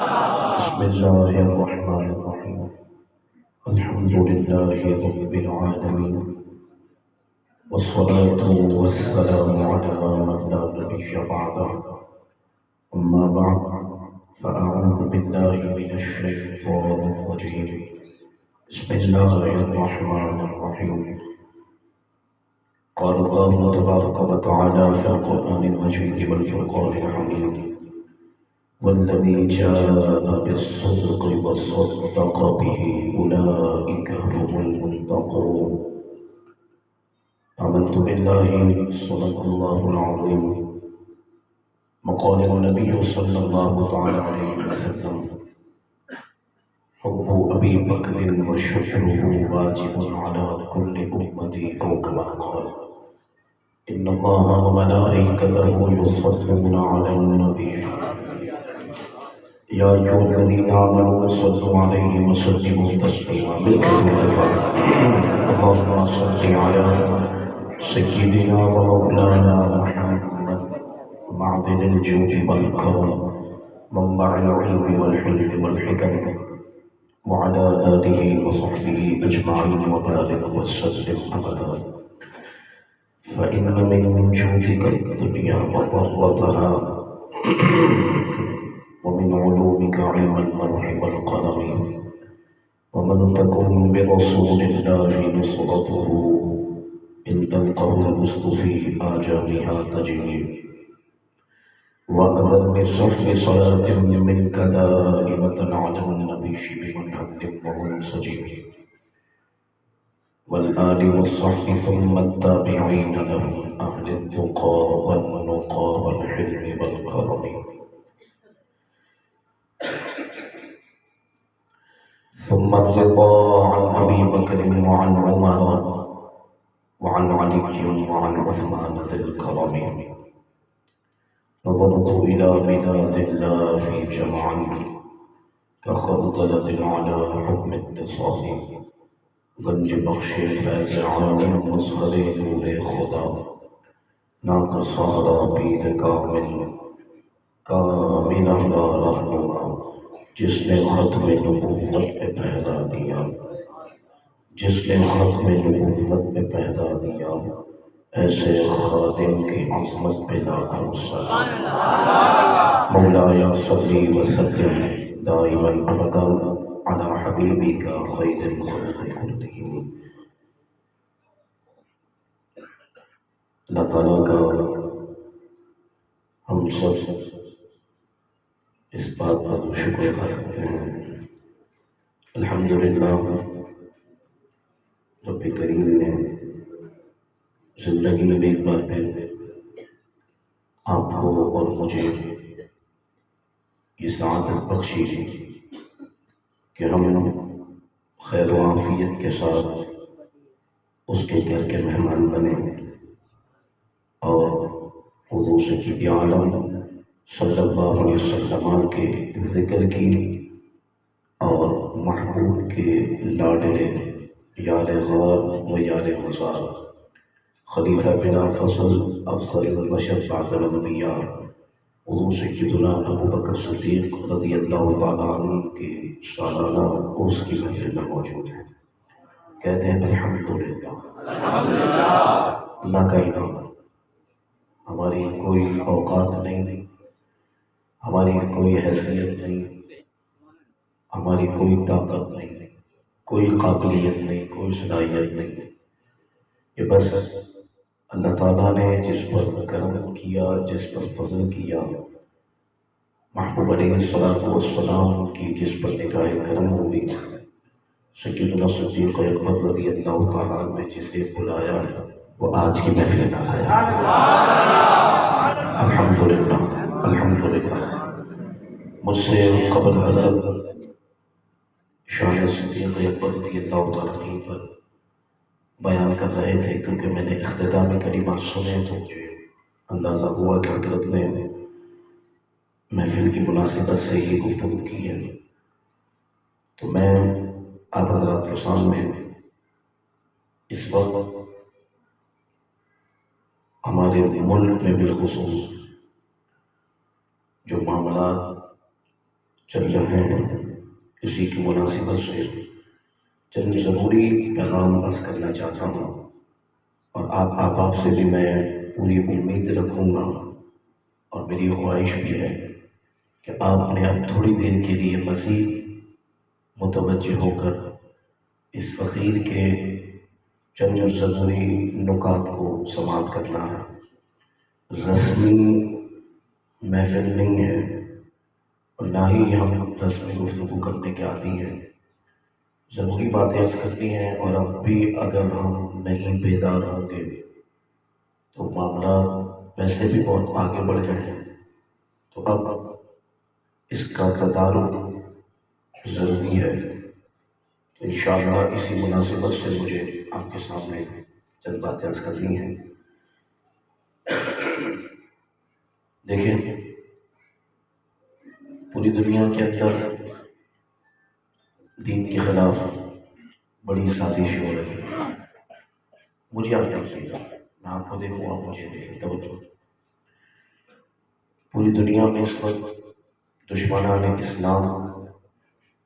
بسم الله الرحمن الرحيم. الحمد لله رب العالمين، والصلاة والسلام على من لا نبي بعده. أما بعد، فأعوذ بالله من الشيطان الرجيم. بسم الله الرحمن الرحيم. قال الله تبارك وتعالى في القرآن المجيد والفرقان الحميد: والذي جاء بالصدق وصدق به أولئك هم المتقون. آمنت بالله صدق الله العظيم. وقال النبي صلى الله تعالى عليه وسلم: حب أبي بكر وشكره واجب على كل أمتي، أو كما قال. إن الله وملائكته يصلون على النبي يا أيها الذين آمنوا صلوا عليه وسلموا تسليما. اللهم صل على سيدنا ومولانا محمد، معدن الجود والكرم، منبع العلم والحلم والحكم، وعلى آله وصحبه أجمعين وبارك وسلم أبدا. فإن من جودك الدنيا وضرتها، ومن علومك علم اللوح والقلم، ومن تكن برسول الله نصرته إن تلقه المصطفى آجامها تجري. وأذن بصحب صلاة منك دائمة على النبي بمنهج ومنسجم، والآل والصحب ثم التابعين لهم أهل التقى والنقى والحلم والكرم. ثم الرضا عن أبي بكر وعن عمر وعن علي وعن عثمان ذي الكرم. نظرت إلى بلاد الله جمعا كخردلة على حكم اتصال. گنج بخش فیض عالم مظہر نور خدا، ناقصارا پیر کامل لا رہنما، جس نے ختم نبوت پہ پہلا دیا، جس نے ختم نبوت پہ پہلا دیا، ایسے خادم کی عظمت پہ لاکھوں سلام. مولایا صلی وسلم دائما ابدا على حبیبک خیر الخلق کلہم. اللہ تعالیٰ کا ہم سب اس بات پر شکر کرتے ہیں. الحمدللہ رب کریم نے زندگی میں ایک بار پھر آپ کو اور مجھے یہ سعادت بخشی کہ ہم خیر و عافیت کے ساتھ اس کے گھر کے مہمان بنے اور حضور سید عالم صلی اللہ علیہ وسلم کے ذکر کی اور محبوب کے لاڈلے یار غار و یار مزار، خلیفہ بلا فصل افضل البشر بعد الانبیاء حضور سیدنا ابو بکر صدیق رضی اللہ تعالیٰ عنہ کی سالانہ عرس کی محفل میں موجود ہیں. کہتے ہیں الحمدللہ. اللہ کا انعام. ہماری کوئی اوقات نہیں، ہماری کوئی حیثیت نہیں، ہماری کوئی طاقت نہیں، کوئی قابلیت نہیں، کوئی صلاحیت نہیں. یہ بس اللہ تعالیٰ نے جس پر کرم کیا، جس پر فضل کیا، محبوب علیہ السلام کی جس پر نگاہ کرم ہوئی، سیدنا صدیق اکبر رضی اللہ تعالیٰ نے جسے بلایا وہ آج کی محفل میں آیا. الحمدللہ الحمدللہ. مجھ سے قبل حضرت شان صدیق اکبر رضی اللہ تعالیٰ عنہ پر بیان کر رہے تھے، کیونکہ میں نے اختتامی کلمات سنے تو مجھے اندازہ ہوا کہ حضرت نے محفل کی مناسبت سے ہی گفتگو کی ہے. تو میں آپ حضرات کے سامنے اس وقت ہمارے ملک میں بالخصوص جو معاملات چل رہے ہیں، اسی کی مناسبت سے چند ضروری پیغام عرض کرنا چاہتا ہوں، اور آپ احباب سے بھی میں پوری امید رکھوں گا، اور میری خواہش بھی ہے کہ آپ نے اب تھوڑی دیر کے لیے مزید متوجہ ہو کر اس فقیر کے چند ضروری نکات کو سماعت کرنا ہے۔ رسمی محفل نہیں ہے، اور نہ ہی ہم رسمی گفتگو کرنے کے عادی ہیں، ضروری باتیں عرض کرتی ہیں، اور اب بھی اگر ہم نہیں بیدار ہوں گے تو معاملہ ویسے بھی بہت آگے بڑھ گئے ہیں، تو اب اس کا تدارک ضروری ہے۔ تو انشاءاللہ اسی مناسبت سے مجھے آپ کے سامنے چند باتیں عرض کرنی ہیں۔ دیکھیں، پوری دنیا کے اندر دین کے خلاف بڑی سازش ہو رہی ہے۔ مجھے آپ دیکھیے گا، میں آپ کو دیکھوں، آپ مجھے دیکھیں، توجہ۔ پوری دنیا میں اس وقت دشمنان اسلام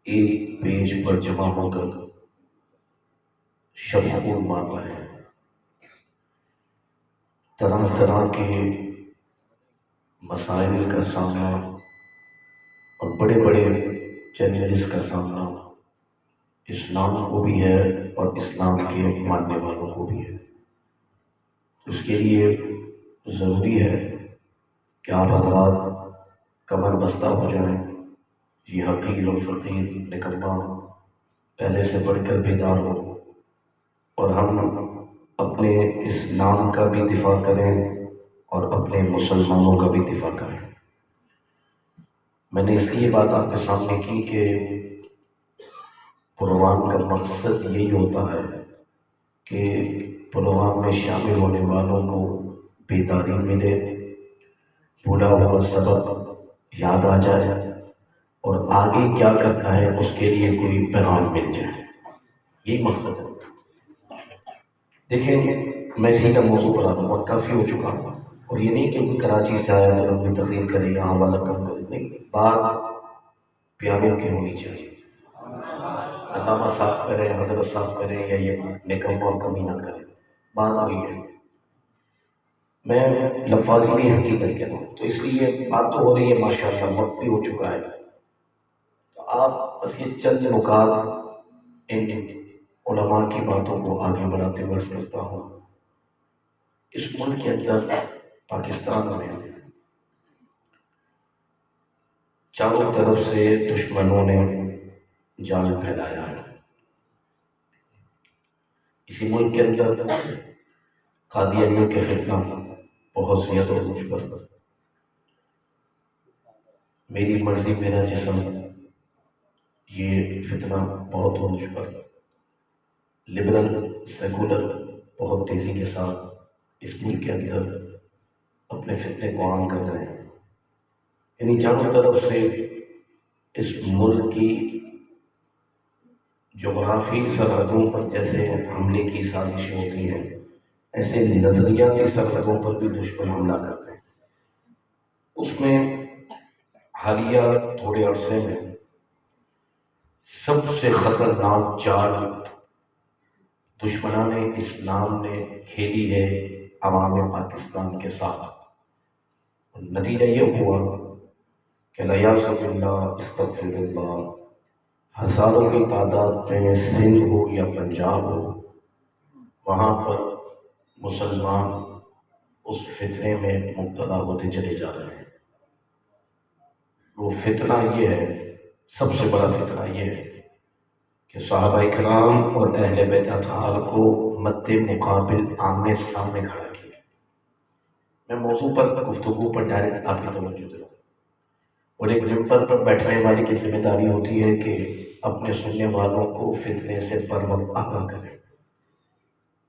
ایک پیج پر جمع ہو کر شب خون مار رہے ہیں، طرح طرح کے مسائل کا سامنا اور بڑے بڑے چیلنجز کا سامنا اسلام کو بھی ہے اور اسلام کے ماننے والوں کو بھی ہے۔ اس کے لیے ضروری ہے کہ آپ حضرات کمر بستہ ہو جائیں، یہ حقیر اور فقیر نکما پہلے سے بڑھ کر بیدار ہو، اور ہم اپنے اسلام کا بھی دفاع کریں اور اپنے مسلمانوں کا بھی دفاع کریں۔ میں نے اس لیے بات آپ کے سامنے کی کہ پروگرام کا مقصد یہی ہوتا ہے کہ پروگرام میں شامل ہونے والوں کو بیداری ملے، بھولا ہوا سبق یاد آ جائے، اور آگے کیا کرنا ہے اس کے لیے کوئی پیغام مل جائے، یہی مقصد ہے۔ دیکھیں، میں اسی کا موضوع پر آتا ہوں، اور کافی ہو چکا ہوں، اور یہ نہیں کہ کوئی کراچی سے آیا تو اپنی تقریر کرے، یہاں والا کم کرے، نہیں، بات پیاروں کی ہونی چاہیے۔ علامہ صاحب کریں، حضرت صاحب کریں، یا یہ نکم اور کمی نہ کریں، بات وہی ہے۔ میں لفاظی نہیں حقیقت کہتا ہوں، تو اس لیے بات تو ہو رہی ہے، ماشاءاللہ وقت بھی ہو چکا ہے، تو آپ بس یہ چند نکات ان علماء کی باتوں کو آگے بڑھاتے ہوئے سمجھتا ہوں۔ اس ملک کے اندر، پاکستان میں، چاروں طرف سے دشمنوں نے جال پھیلایا ہے۔ اسی ملک کے اندر قادیانیوں کے فتنہ بہت زیادہ ہو چکا، میری مرضی میرا جسم، یہ فتنہ بہت ہو چکا، لبرل سیکولر بہت تیزی کے ساتھ اس ملک کے اندر اپنے فتنے کو عام کر رہے ہیں، یعنی چاروں طرف سے اس ملک کی جغرافی سرحدوں پر جیسے حملے کی سازشیں ہوتی ہیں، ایسے نظریاتی سرحدوں پر بھی دشمن حملہ کرتے ہیں۔ اس میں حالیہ تھوڑے عرصے میں سب سے خطرناک چال دشمنان اسلام نے کھیلی ہے عوام پاکستان کے ساتھ، نتیجہ یہ ہوا کہ نیاز باللہ استغفر اللہ، ہزاروں کی تعداد میں سندھ ہو یا پنجاب ہو، وہاں پر مسلمان اس فتنے میں مبتلا ہوتے چلے جا رہے ہیں۔ وہ فتنہ یہ ہے، سب سے بڑا فتنہ یہ ہے کہ صحابہ کرام اور اہل بیت اطہار کو مد مقابل آمنے سامنے کھڑا کیا۔ میں موضوع پر گفتگو پر ڈائریکٹ آپ کی توجہ دلاؤں، اور ایک ممبر پر بیٹھنے والے کی ذمہ داری ہوتی ہے کہ اپنے سننے والوں کو فتنے سے بر وقت آگاہ کرے،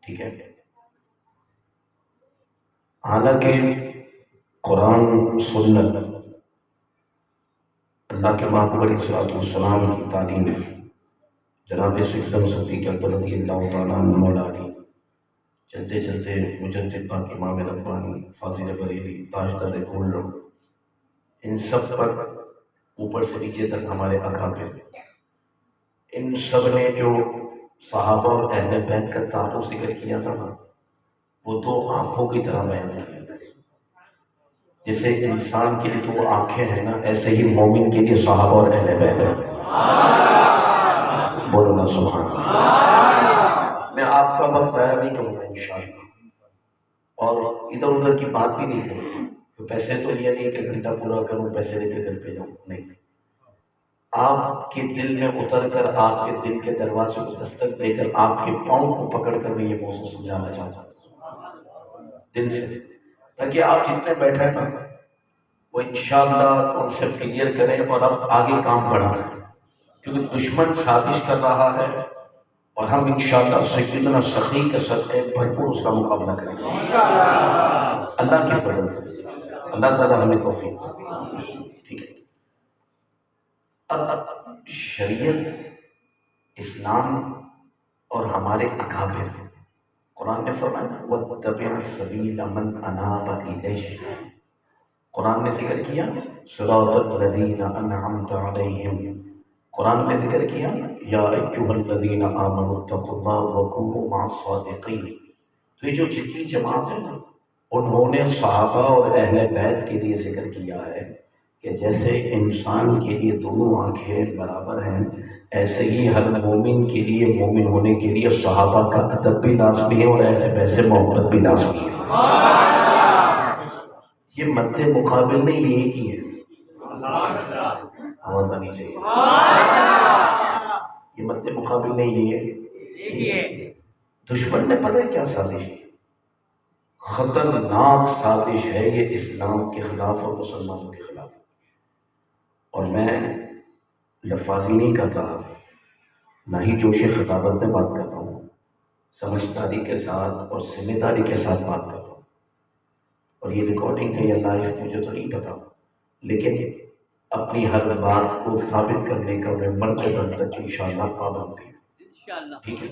ٹھیک ہے؟ حالانکہ قرآن سنت اللہ کے محبوب علیہ الصلوۃ والسلام کی تعلیم ہے، جناب سیدنا صدیق اکبر رضی اللہ تعالیٰ عنہ مولا علی، چلتے چلتے مجدد پاک امام ربانی، فاضل بریلوی، تاجدار گولڈ، ان سب پر اوپر سے نیچے تک ہمارے اکابر، ان سب نے جو صحابہ اور اہل بیت کا تعارف ذکر کیا تھا نا، وہ دو آنکھوں کی طرح بیان کیا تھا۔ جیسے انسان کے لیے دو آنکھیں ہیں نا، ایسے ہی مومن کے لیے صحابہ اور اہل بیت ہے۔ بولو نا سبحان اللہ۔ میں آپ کا وقت ضائع نہیں کروں گا انشاءاللہ، اور ادھر ادھر کی بات بھی نہیں کروں گا۔ پیسے تو یہ نہیں کہ گھنٹہ پورا کروں پیسے لے کے گھر پہ جاؤں، نہیں۔ آپ کے دل میں اتر کر، آپ کے دل کے دروازے کو دستک دے کر، آپ کے پاؤں کو پکڑ کر میں یہ موضوع سمجھانا چاہتا ہوں دل سے، تاکہ آپ جتنے بیٹھے نا وہ انشاءاللہ کانسیپٹ کلیئر کریں اور اب آگے کام بڑھائیں، کیونکہ دشمن سازش کر رہا ہے اور ہم انشاءاللہ سیدنا سخی کے صدقے بھرپور اس کا مقابلہ کریں گے اللہ کی فضل سے۔ اللہ تعالیٰ ہمیں توفیق دے۔ ٹھیک ہے، اب شریعت، اسلام اور ہمارے اکابر، قرآن نے فرمایا وَاتَّبِعْ سَبِيلَ مَنْ أَنَابَ إِلَيَّ، قرآن نے ذکر کیا صراط الذین انعمت علیہم، قرآن نے ذکر کیا یا ایھا الذین آمنوا اتقوا اللہ وکونوا مع الصادقین۔ تو یہ جو جتنی جماعت ہے نا، انہوں نے صحابہ اور اہل بیت کے لیے ذکر کیا ہے کہ جیسے انسان کے لیے دونوں آنکھیں برابر ہیں، ایسے ہی ہر مومن کے لیے، مومن ہونے کے لیے صحابہ کا ادب بھی لازمی ہے اور اہل بیت سے محبت بھی لازمی ہے۔ یہ مد مقابل نہیں، یہ ایک ہی ہے۔ آواز آنی چاہیے۔ یہ مد مقابل نہیں، یہ ہے۔ دشمن نے پتہ ہے کیا سازش کی؟ خطرناک سازش ہے یہ اسلام کے خلاف اور مسلمانوں کے خلاف۔ اور میں لفاظی نہیں کر رہا، نہ ہی جوش خطابت میں بات کر رہا ہوں، سمجھداری کے ساتھ اور ذمہ داری کے ساتھ بات کر رہا ہوں۔ اور یہ ریکارڈنگ ہے یا لائیو مجھے تو نہیں پتا، لیکن اپنی ہر بات کو ثابت کرنے کا میں مرتے دم تک انشاءاللہ پابند ہوں۔ ٹھیک ہے،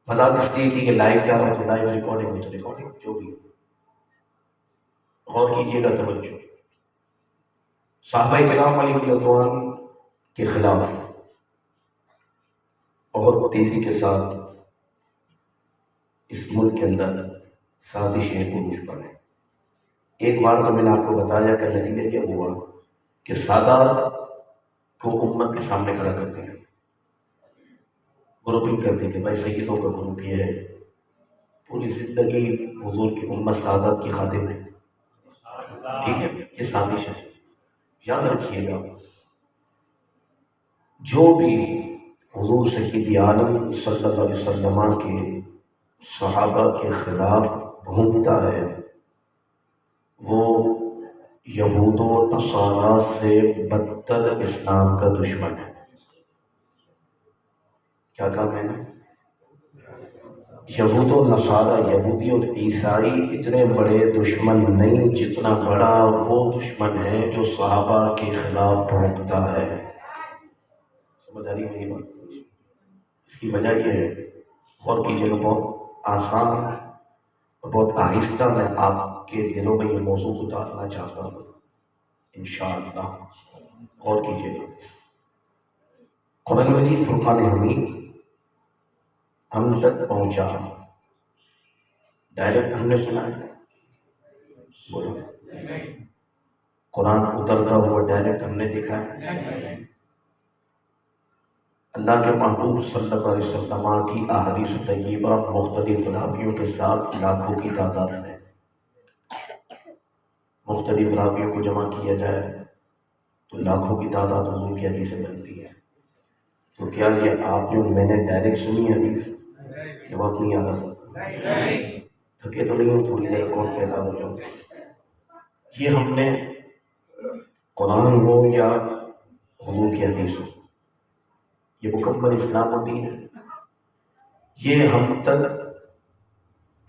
مزاق اس لیے کہ لائیو جا رہا ہے تو لائیو، ریکارڈنگ ہو تو ریکارڈنگ، جو بھی ہو۔ غور کیجیے گا، توجہ۔ صحابہ کرام علیہ رضوان کے خلاف بہت تیزی کے ساتھ اس ملک کے اندر سازشیں عروج پر ہیں۔ ایک بار تو میں نے آپ کو بتایا کہ نتیجہ کیا ہوا کہ سادات کو امت کے سامنے کھڑا کرتے ہیں، گروپنگ کرتے کہ بھائی سیدوں کا گروپ یہ ہے، پوری زندگی حضور کی امت سادات کی خاطر ہے۔ ٹھیک ہے، یہ سازش ہے۔ یاد رکھیے گا، جو بھی حضور سید عالم صلی اللہ علیہ وسلم کے صحابہ کے خلاف گھومتا ہے، وہ یہود و نصارہ سے بدتر اسلام کا دشمن ہے۔ کیا کہا میں نے؟ یہود و نصارہ، یہودی اور عیسائی اتنے بڑے دشمن نہیں جتنا بڑا وہ دشمن ہے جو صحابہ کے خلاف بھونکتا ہے۔ سمجھ آ رہی ہے میری بات؟ اس کی وجہ یہ ہے، غور کیجیے گا، بہت آسان اور بہت آہستہ میں آپ کے دلوں میں یہ موضوع اتارنا چاہتا ہوں انشاءاللہ۔ غور کیجیے گا، قرآن مجید فرقان حمید ہم تک پہنچا، ڈائریکٹ ہم نے سنا ہے؟ بولو، قرآن اترتا ہوا ڈائریکٹ ہم نے دیکھا ہے؟ اللہ کے محبوب صلی اللہ علیہ وسلم کی احادیث طیبہ مختلف راویوں کے ساتھ لاکھوں کی تعداد میں، مختلف راویوں کو جمع کیا جائے تو لاکھوں کی تعداد حضور کی حدیث سے بنتی ہے۔ تو کیا یہ آپ نے میں نے ڈائریکٹ سنی حدیث؟ جواب نہیں آ رہا، تھکے تو نہیں ہو تھوڑی دیر اور پیدا ہو جاؤ۔ یہ ہم نے قرآن ہو یا حضور کی حدیث ہو، یہ مکمل اسلام و دین ہے۔ یہ ہم تک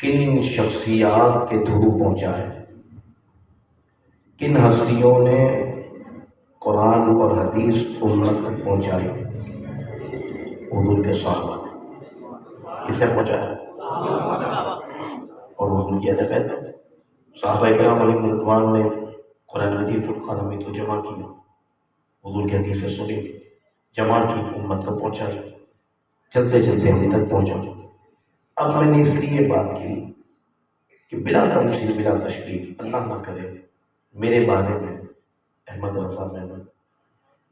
کن شخصیات کے تھرو پہنچا ہے، کن ہستیوں نے قرآن اور حدیث امت تک پہنچائی؟ حضور کے صحابہ نے۔ کسے پہنچایا؟ اور حضور کی اہل بیت۔ صحابہ کرام علیہ رضوان نے قرآن مجید فرقان حمید کو جمع کیا، حضور کی حدیث سے سنی، جمع کی، امت کو پہنچائی، چلتے چلتے ہم تک پہنچا۔ اب میں نے اس لیے بات کی کہ بلا تمثیل بلا تشبیہ، اللہ نہ کرے میرے بارے میں، احمد رضا محمد،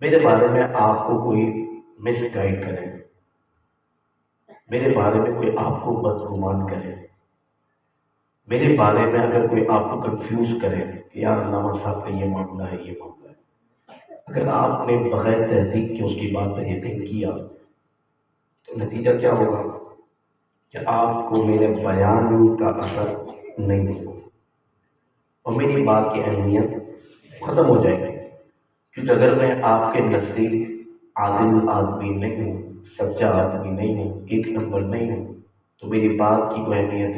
میرے بارے میں آپ کو کوئی مس گائیڈ کرے، میرے بارے میں کوئی آپ کو بدگمان کرے، میرے بارے میں اگر کوئی آپ کو کنفیوز کرے کہ یار علامہ صاحب کا یہ معاملہ ہے، یہ معاملہ ہے، اگر آپ نے بغیر تحقیق کے اس کی بات پر یقین کیا تو نتیجہ کیا ہوگا کہ آپ کو میرے بیان کا اثر نہیں ہوگا اور میری بات کی اہمیت ختم ہو جائے گی، کیونکہ اگر میں آپ کے نزدیک عادل آدمی نہیں ہوں، سچا آدمی نہیں ہوں، ایک نمبر نہیں ہوں، تو میری بات کی کوئی اہمیت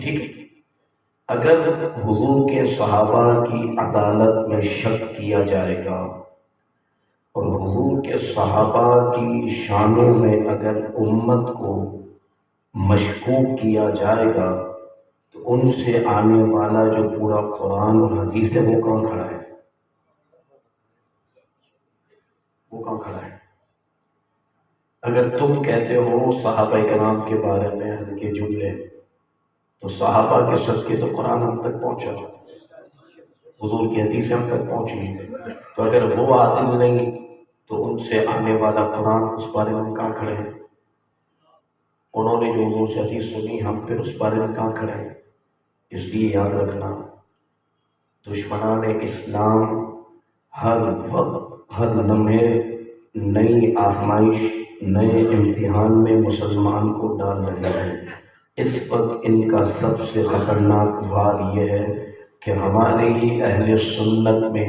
ٹھیک ہے۔ اگر حضور کے صحابہ کی عدالت میں شک کیا جائے گا اور حضور کے صحابہ کی شانوں میں اگر امت کو مشکوک کیا جائے گا تو ان سے آنے والا جو پورا قرآن اور حدیث ہے وہ کہاں کھڑا ہے؟ وہ کہاں کھڑا ہے؟ اگر تم کہتے ہو صحابہ کرام کے بارے میں ہلکے جملے، تو صحابہ کے صدقے تو قرآن ہم تک پہنچا، حضور کی حدیث ہم تک پہنچی، تو اگر وہ عادل نہیں تو ان سے آنے والا قرآن اس بارے میں کہاں کھڑے ہیں؟ انہوں نے جو حضور سے حدیث سنی، ہم پھر اس بارے میں کہاں کھڑے ہیں؟ اس لیے یاد رکھنا، دشمنان اسلام ہر وقت ہر لمحے نئی آزمائش، نئے امتحان میں مسلمان کو ڈال رہے ہیں۔ اس وقت ان کا سب سے خطرناک وار یہ ہے کہ ہمارے ہی اہل سنت میں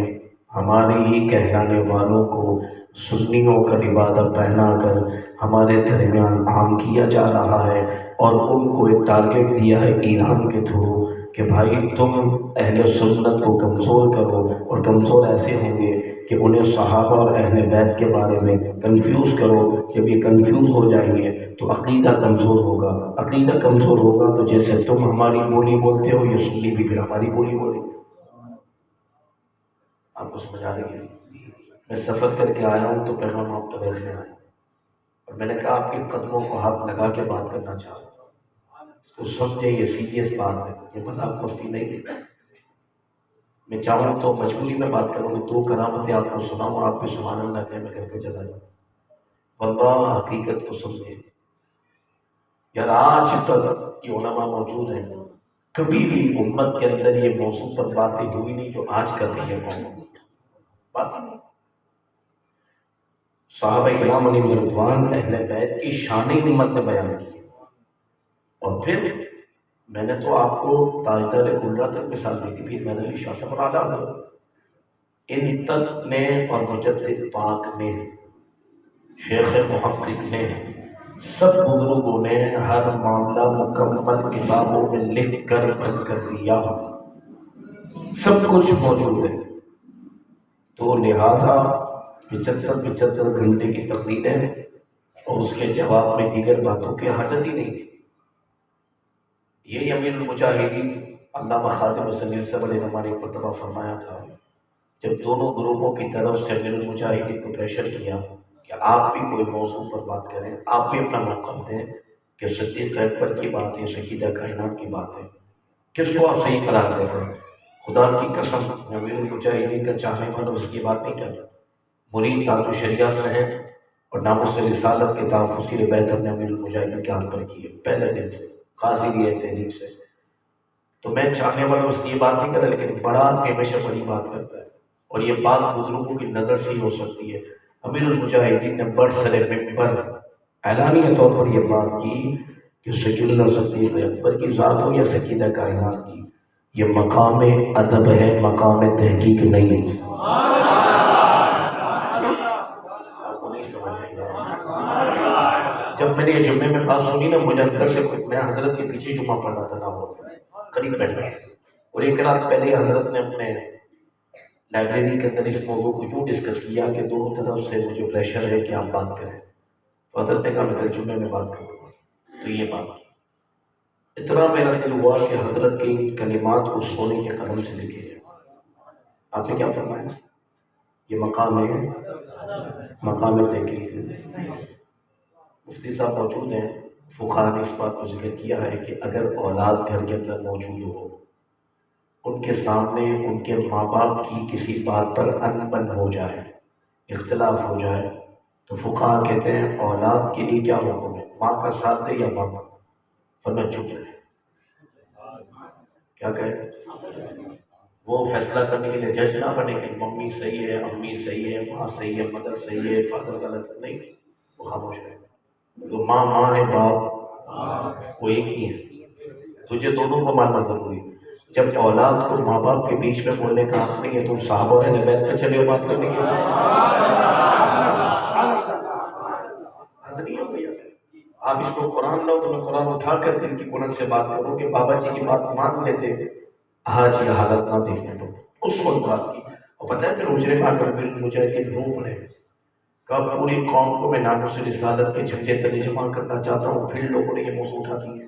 ہمارے ہی کہلانے والوں کو سنیوں کا لبادہ پہنا کر ہمارے درمیان عام کیا جا رہا ہے، اور ان کو ایک ٹارگٹ دیا ہے ایران کے تھرو کہ بھائی تم اہل سنت کو کمزور کرو، اور کمزور ایسے ہوں گے کہ انہیں صحابہ اور اہل بیت کے بارے میں کنفیوز کرو۔ جب یہ کنفیوز ہو جائیں گے تو عقیدہ کمزور ہوگا، عقیدہ کمزور ہوگا تو جیسے تم ہماری بولی بولتے ہو یہ سنی بھی پھر ہماری بولی بولے۔ آپ کو سمجھ آ رہی ہے؟ میں سفر کر کے آیا ہوں تو پیغام آپ تک رکھنے آیا ہوں، اور میں نے کہا آپ کے قدموں کو ہاتھ لگا کے بات کرنا چاہتا ہوں، تو سمجھے یہ سیریس بات ہے، یہ مذاق مستی نہیں ہے۔ میں چاہوں تو مجبوری میں بات کروں گی، دو کرامتیں آپ کو سناؤں، آپ بھی سبحان اللہ کہہ میں گھر پہ چلا جاؤں، واللہ حقیقت کو سمجھے۔ یار آج تک یہ علماء موجود ہیں، کبھی بھی امت کے اندر یہ موضوع پر باتیں ہوئی نہیں جو آج کر رہی ہے قوم، بات نہیں۔ صحابہ کرام علیہم رضوان اہل بیت کی شان امت نے بیان کی، اور پھر میں نے تو آپ کو تاجدار کلرا تک مثال دی تھی، پھر میں نے شاہ صفر اعلیٰ ان تک نے اور مجدد پاک نے، شیخ محقق نے، سب بزرگوں نے ہر معاملہ مکمل کتابوں میں لکھ کر بند کر دیا، سب کچھ موجود ہے۔ تو لہذا 75 گھنٹے کی تقریریں اور اس کے جواب میں دیگر باتوں کی حاجت ہی نہیں تھی۔ یہی امیر المجاہدین علامہ خادم حسین صاحب علیہ رحمہ نے ایک مرتبہ فرمایا تھا، جب دونوں گروپوں کی طرف سے امیر المجاہدین کو پریشر کیا کہ آپ بھی کوئی موضوع پر بات کریں، آپ بھی اپنا موقف دیں کہ صدیق اکبر کی بات ہے، سیدہ کائنات کی بات ہے، کس کو آپ صحیح قرار دیتے ہیں؟ خدا کی قسم امیر المجاہدین کا چاہنے والا اس کی بات نہیں کرتا، مرید تاج الشریعہ صاحب اور ناموس رسالت کے تحفظ کے لیے بیعت ہم نے امیر المجاہدین کے ہاتھ پر کی ہے، پہلے دن سے قاضی لیے تحریک سے۔ تو میں چاہنے والا اس کی یہ بات نہیں کرتا، لیکن بڑا آدمی ہمیشہ بڑی بات کرتا ہے، اور یہ بات بزرگوں کی نظر سے ہی ہو سکتی ہے۔ امیر المجاہدین نے بڑھ سر منبر اعلانیہ طور پر یہ بات کی کہ سیدنا صدیق اکبر کی ذات ہو یا سیدہ کائنات کی، یہ مقام ادب ہے، مقام تحقیق نہیں ہے۔ آپ کو نہیں سمجھ آئی بات؟ جب میں نے یہ جمعے میں بات سنی نا، مجھے اندر سے میں حضرت کے پیچھے جمعہ پڑھ رہا تھا نا، وہ قریب بیٹھا، اور ایک رات پہلے حضرت نے اپنے لائبریری کے اندر اس موضوع کو یوں ڈسکس کیا کہ دونوں طرف سے مجھے پریشر ہے کہ آپ بات کریں، تو حضرت نے کہا میں کل جمعے میں بات کروں گا، تو یہ بات کی۔ اتنا میرا دل ہوا کہ حضرت کی کلمات کو سونے کے قلم سے لکھے۔ آپ نے کیا فرمایا؟ یہ مقام ہے، مقام تحقیق ہے۔ مفتی صاحب موجود ہیں، فقہا نے اس بات کو ذکر کیا ہے کہ اگر اولاد گھر کے اندر موجود ہو، ان کے سامنے ان کے ماں باپ کی کسی بات پر ان بن ہو جائے، اختلاف ہو جائے، تو فقہا کہتے ہیں اولاد کے لیے کیا حکم ہے، ماں کا ساتھ دے یا باپ، ورنہ چپ رہے۔ کیا کہے؟ وہ فیصلہ کرنے کے لیے جج نہ بنے کہ ممی صحیح ہے، امی صحیح ہے، ماں صحیح ہے، مدر صحیح ہے، فادر غلط ہے، نہیں، وہ خاموش ہے۔ تو ماں ماں ہے، باپ وہ ایک ہی ہے، تجھے دونوں کو ماننا ضروری ہے۔ جب اولاد کو ماں باپ کے بیچ میں بولنے کا حق نہیں ہے، تم صحابہ اور اہل بیت پہ چلے ہو بات کرنے کے لیے، حد نہیں ہو گئی؟ آپ اس کو قرآن لاؤ تو میں قرآن اٹھا کر دل کی بلند سے بات کروں کہ بابا جی کی بات مان لیتے، آج یہ حالت نہ دیکھنے دو اس وقت بات کی۔ اور پتہ ہے پھر اجرے پا کر پھر مجھے کہ رو پڑے، کب پوری قوم کو میں ناموس رسالت کے جھنڈے تلے جمع کرنا چاہتا ہوں، پھر لوگوں نے یہ موضوع اٹھا دیا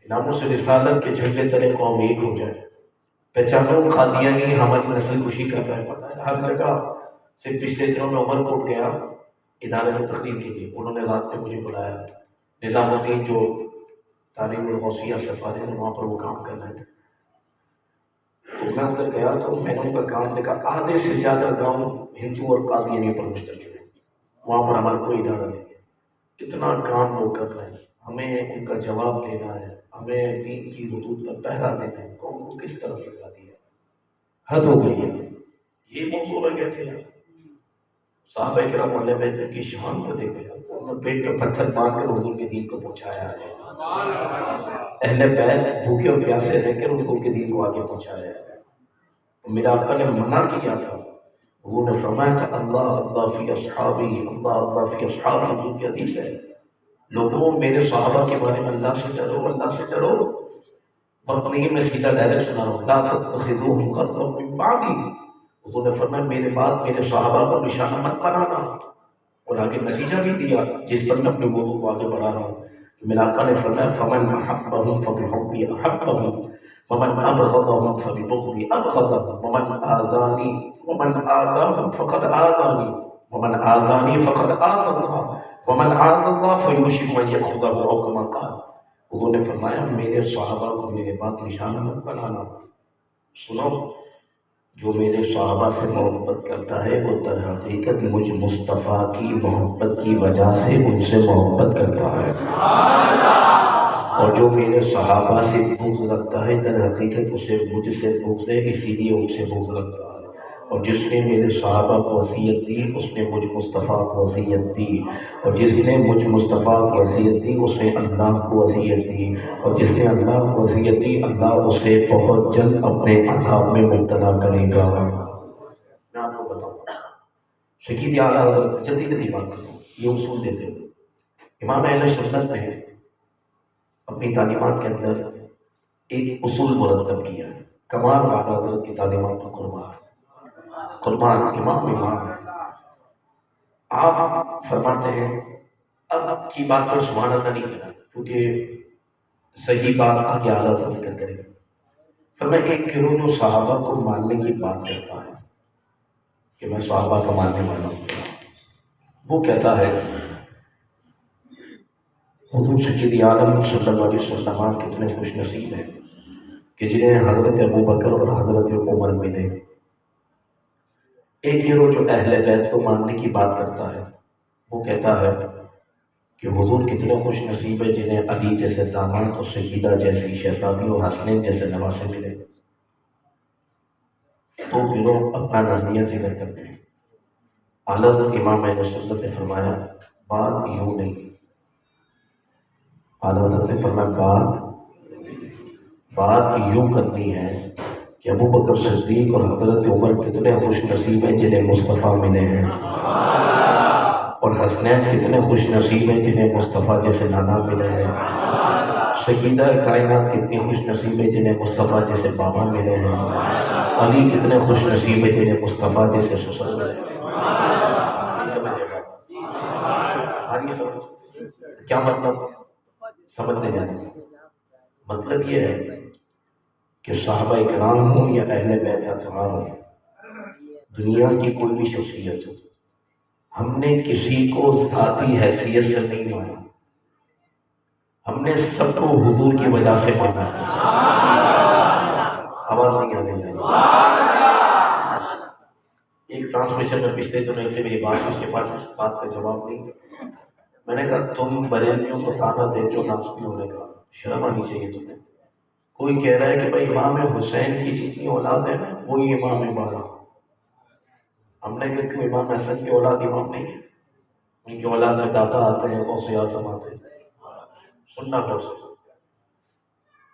ناموس رسالت کے جھنڈے تلے قوم ایک ہو جائے۔ پہچانو قادیانی ہماری نسل خوشی کر رہا ہے، پتہ ہے ہر جگہ سے۔ پچھلے دنوں میں عمر کوٹ گیا ادارے میں تقریر کے لیے، انہوں نے رات میں مجھے بلایا، نظام الدین جو تعلیم الغوثیہ سے فارغ ہے وہاں پر وہ کام کر رہے ہیں، تو میں ادھر گیا تو میں نے ان کا کام دیکھا، آدھے سے زیادہ گاؤں ہندو اور قادیانی پر مشتمل ہے، وہاں پر ہمارا کوئی ادارہ نہیں ہے، اتنا کام وہ کر رہے ہیں، ہمیں ان کا جواب دینا ہے، ہمیں دین کی حدود پر پہرا دینا ہے، قوم کو کس طرف لگا دیا، حد ہو گئی ہے۔ یہ موضوع رہ گئے تھے، صحابہ کرام علیہ بیت کی شان کو دیکھو، انہوں نے پیٹ پہ پتھر مار کر حضور کے دین کو پہنچایا ہے، اہل بیت بھوکے اور پیاسے رہ کر حضور کے دین کو آگے پہنچایا ہے۔ میرا آقا نے منع کیا تھا، حضور نے فرمایا تھا اللہ اللہ فی اصحابی، اللہ اللہ فی اصحابی، حضور کی حدیث ہے، لوگوں میرے صحابہ کے بارے میں اللہ سے ڈرو، اللہ سے ڈرو۔ وقت نہیں میں سیدھا ڈائریکٹ سنا رہا ہوں، لا تتخذوهم قرضا من بعدی، حضور نے فرمایا میرے بعد میرے صحابہ کو نشانہ مت بنانا، اور آگے نتیجہ بھی دیا جس پر میں اپنے موضوع کو آگے بڑھا رہا ہوں کہ میرے آقا نے فرمایا فمن احبهم فبحبی احبهم ومن ابغضهم فببغضی ابغضهم ومن آذانی آذاهم فقد آذانی ومن آذانی فقد آذى الله ومن آذى الله فیوشک ان یأخذه او کما قال۔ حضور نے فرمایا میرے صحابہ کو میرے بات نشانہ مت بنانا، سنو جو میرے صحابہ سے محبت کرتا ہے وہ در حقیقت مجھ مصطفیٰ کی محبت کی وجہ سے ان سے محبت کرتا ہے، اور جو میرے صحابہ سے بغض رکھتا ہے در حقیقت اسے مجھ سے بغض ہے، اسی لیے ان سے بغض رکھتا ہے، اور جس نے میرے صحابہ کو وصیت دی اس نے مجھ مصطفیٰ کو وصیت دی، اور جس نے مجھ مصطفیٰ کو وصیت دی اس نے اللہ کو وصیت دی، اور جس نے اللہ کو وصیت دی اللہ اسے بہت جلد اپنے عذاب میں مبتلا کرے گا۔ میں آپ کو بتاؤں شکید اعلیٰ حضرت جلدی جلدی بات کروں، یہ اصول دیتے ہیں امام اہل سنت نے اپنی تعلیمات کے اندر ایک اصول مرتب کیا ہے، کمال اعلیٰ حضرت کی تعلیمات پر قربان امام ہے۔ آپ فرماتے ہیں اب کی بات پر سبحان اللہ نہیں کہنا کیونکہ صحیح بات آگے اعلیٰ سے ذکر کرے گا۔ فرمایا ایک گروہ جو صحابہ کو ماننے کی بات کرتا ہے کہ میں صحابہ کا ماننے والا ہوں، وہ کہتا ہے حضور سید عالم صلی اللہ علیہ وسلم کتنے خوش نصیب ہیں کہ جنہیں حضرت ابوبکر اور حضرت عمر ملے۔ ایک گروہ جو اہل بیت کو ماننے کی بات کرتا ہے وہ کہتا ہے کہ حضور کتنے خوش نصیب ہے جنہیں علی جیسے داماد اور سیدہ جیسی شہزادی اور حسنین جیسے نواسے ملے۔ تو گروہ اپنا نظریہ ذکر کرتے ہیں، اعلیٰ حضرت امام اہل سنت نے فرمایا بات یوں نہیں، اعلیٰ حضرت نے فرمایا بات یوں کرنی ہے کہ ابو بکر صدیق اور حضرت عمر کتنے خوش نصیب ہیں جنہیں مصطفیٰ ملے ہیں، اور حسنین کتنے خوش نصیب ہیں جنہیں مصطفیٰ جیسے نانا ملے ہیں، سیدہ کائنات کتنی خوش نصیب ہے جنہیں مصطفیٰ جیسے بابا ملے ہیں، علی کتنے خوش نصیب ہے جنہیں مصطفیٰ جیسے سسر ملے ہیں۔ کیا مطلب سمجھتے ہیں؟ مطلب یہ ہے کہ صحابہ کرام ہوں یا اہل بیت اطہار ہوں، دنیا کی کوئی بھی شخصیت ہو، ہم نے کسی کو ذاتی حیثیت سے نہیں مانا، ہم نے سب کو حضور کی وجہ سے مانا ہے۔ آواز نہیں آ رہی ہے؟ ایک ٹرانسمیشن میں پچھلے دنوں سے میری بات، اس کے پاس اس بات کا جواب نہیں تھا۔ میں نے کہا تم بریلویوں کو تانا دیتے ہو ناسکی ہونے کا، شرم آنی چاہیے تمہیں۔ کوئی کہہ رہا ہے کہ بھائی امام حسین کی جتنی اولاد ہے نا وہی امام بارہ۔ ہم نے کہا کیوں امام حسن کی اولاد امام نہیں ہے؟ ان کی اولاد میں داتا آتے ہیں، غوث اعظم آتے ہیں۔ سننا پڑتا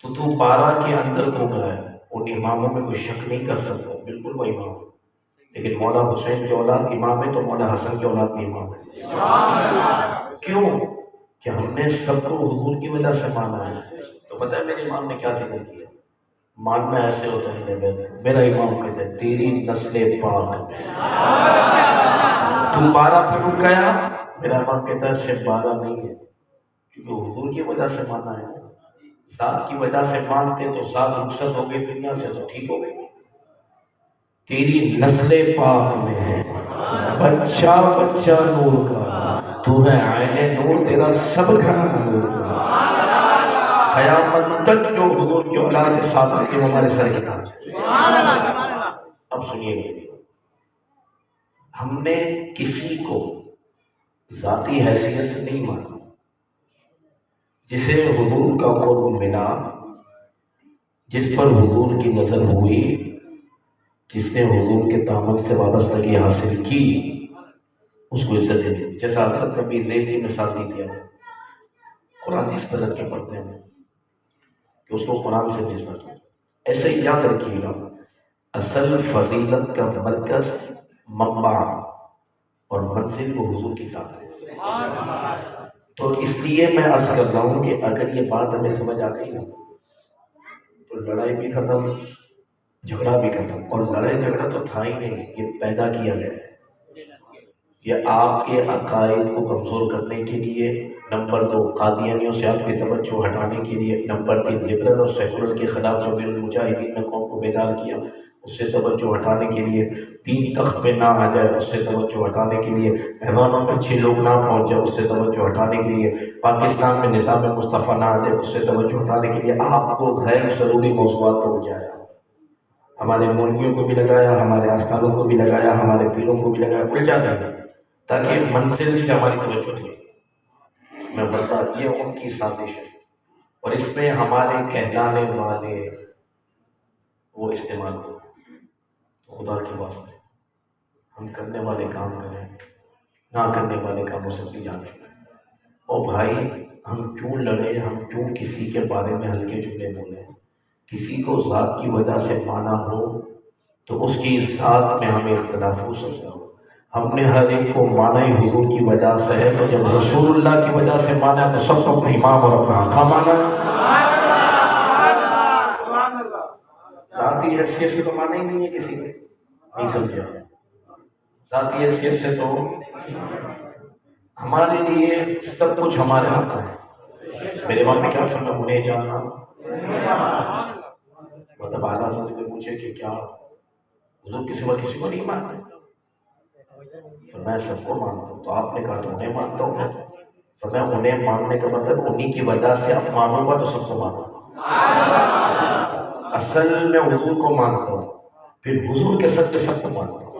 تو بارہ کے اندر گھوم رہا ہے، ان اماموں میں کوئی شک نہیں کر سکتا، بالکل وہ امام ہے۔ لیکن مولا حسین کی اولاد امام ہے تو مولا حسن کی اولاد بھی امام ہے۔ کیوں؟ کہ ہم نے سب کو حضور کی وجہ سے مانا ہے۔ تو پتہ ہے میرے امام نے کیا ذکر کیا؟ ماننا ایسے ہوتا ہے میرا امام کہتا ہے تیری نسل پاک تو بارہ پہ رک گیا، میرا امام کہتا ہے صرف بارہ نہیں ہے، کیونکہ حضور کی وجہ سے مانا ہے۔ ذات کی وجہ سے مانتے تو ذات رخصت ہو گئی دنیا سے تو ٹھیک ہو گئی۔ تیری نسل پاک میں ہے بچہ بچہ نور کا، تو ہے عین نور، تیرا سب گھرانا نور کا۔ قیامت تک جو حضور کی اولاد کے ساتھ آتی ہے ہمارے سر کے تاج ہے۔ اب سنیے گا، ہم نے کسی کو ذاتی حیثیت سے نہیں مانا، جسے حضور کا قرب ملا، جس پر حضور کی نظر ہوئی، جس نے حضور کے دامن سے وابستگی حاصل کی، اس کو عزت دی۔ جیسا حضرت کبھی ریل کی مثال دی تھی، قرآن جس پر رکھ کے پڑھتے ہیں کہ اس کو قرآن سے نسبت، ایسے ہی یاد رکھیے گا، اصل فضیلت کا مرکز، منبع اور منزل وہ حضور کی ذات ہے۔ تو اس لیے میں عرض کر رہا ہوں کہ اگر یہ بات ہمیں سمجھ آ گئی نا تو لڑائی بھی ختم، جھگڑا بھی ختم۔ اور لڑائی جھگڑا تو تھا ہی نہیں، یہ پیدا کیا گیا ہے۔ یہ آپ کے عقائد کو کمزور کرنے کے لیے، نمبر 2 قادیانیوں سے آپ کی توجہ ہٹانے کے لیے، نمبر 3 لبرل اور سیکولر کے خلاف جو میرے المجاہدین نے قوم کو بیدار کیا اس سے توجہ ہٹانے کے لیے، 3 تخت پہ نہ آ جائے اس سے توجہ ہٹانے کے لیے، ایوانوں میں 6 لوگ نہ پہنچ جائے اس سے توجہ ہٹانے کے لیے، پاکستان میں نظام مصطفیٰ نہ آ جائے اس سے توجہ ہٹانے کے لیے، آپ کو غیر ضروری موضوعات پر بجایا، ہمارے مولویوں کو بھی لگایا، ہمارے آستانوں کو بھی لگایا، ہمارے پیروں کو بھی لگایا، الجھا دیا تاکہ منزل سے ہماری توجہ نہیں۔ میں بتا یہ ان کی سازش ہے، اور اس میں ہمارے کہلانے والے وہ استعمال ہو۔ تو خدا کی واسطے ہم کرنے والے کام کریں، نہ کرنے والے کاموں سے بھی جان چکے۔ اور بھائی ہم کیوں لڑیں، ہم کیوں کسی کے بارے میں ہلکے جملے بولیں؟ کسی کو ذات کی وجہ سے مانا ہو تو اس کی ذات میں ہمیں اختلاف ہو سکتا ہو۔ ہم نے ہر ایک کو مانا ہی حضور کی وجہ سے ہے، تو جب رسول اللہ کی وجہ سے مانا تو سب کو اپنا امام اور اپنا آقا مانا۔ ذاتی حیثیت سے تو مانا ہی نہیں ہے کسی سے، نہیں سمجھا؟ ذاتی حیثیت سے تو ہمارے لیے سب کچھ ہمارے ہاتھ ہے۔ میرے باپ نے کیا فرمایا؟ انہیں جاننا، مطلب اعلیٰ حضرت سے پوچھے کہ کیا حضور کے سوا کسی کو نہیں مانتے؟ فرمایا سب کو مانتا ہوں۔ تو آپ نے کہا تو انہیں مانتا ہوں۔ فرمایا انہیں ماننے کا مطلب انہی کی وجہ سے اب مانوں گا تو سب کو مانوں گا۔ اصل میں حضور کو مانتا ہوں، پھر حضور کے سب کو مانتا ہوں۔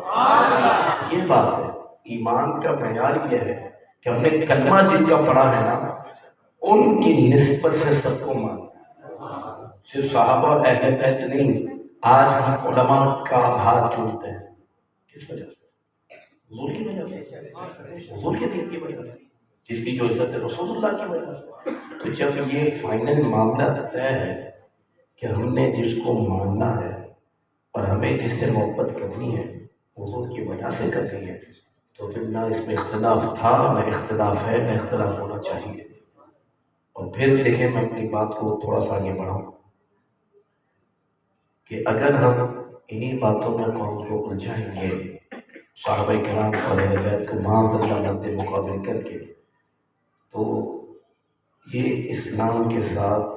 یہ بات ہے، ایمان کا معیار یہ ہے کہ ہم نے کلمہ جن کا پڑھا ہے نا ان کی نسبت سے سب کو مانتا، صرف صحابہ اور اہل بیت نہیں۔ آج ہم علماء کا ہاتھ جوڑتے ہیں، کس وجہ سے؟ حضور کی وجہ سے، حضور کے دین کی وجہ سے، جس کی جو عزت ہے رسول اللہ کی وجہ سے۔ تو جب یہ فائنل معاملہ طے ہے کہ ہم نے جس کو ماننا ہے اور ہمیں جس سے محبت کرنی ہے حضور کی وجہ سے کرنی ہے، تو پھر نہ اس میں اختلاف تھا، نہ اختلاف ہے، نہ اختلاف ہونا چاہیے۔ اور پھر دیکھیں میں اپنی بات کو تھوڑا سا آگے بڑھاؤں کہ اگر ہم انہی باتوں میں قوم کو الجھائیں گے، صحابہ کرام اور اہل بیت کو معاذ اللہ مد مقابل کر کے، تو یہ اسلام کے ساتھ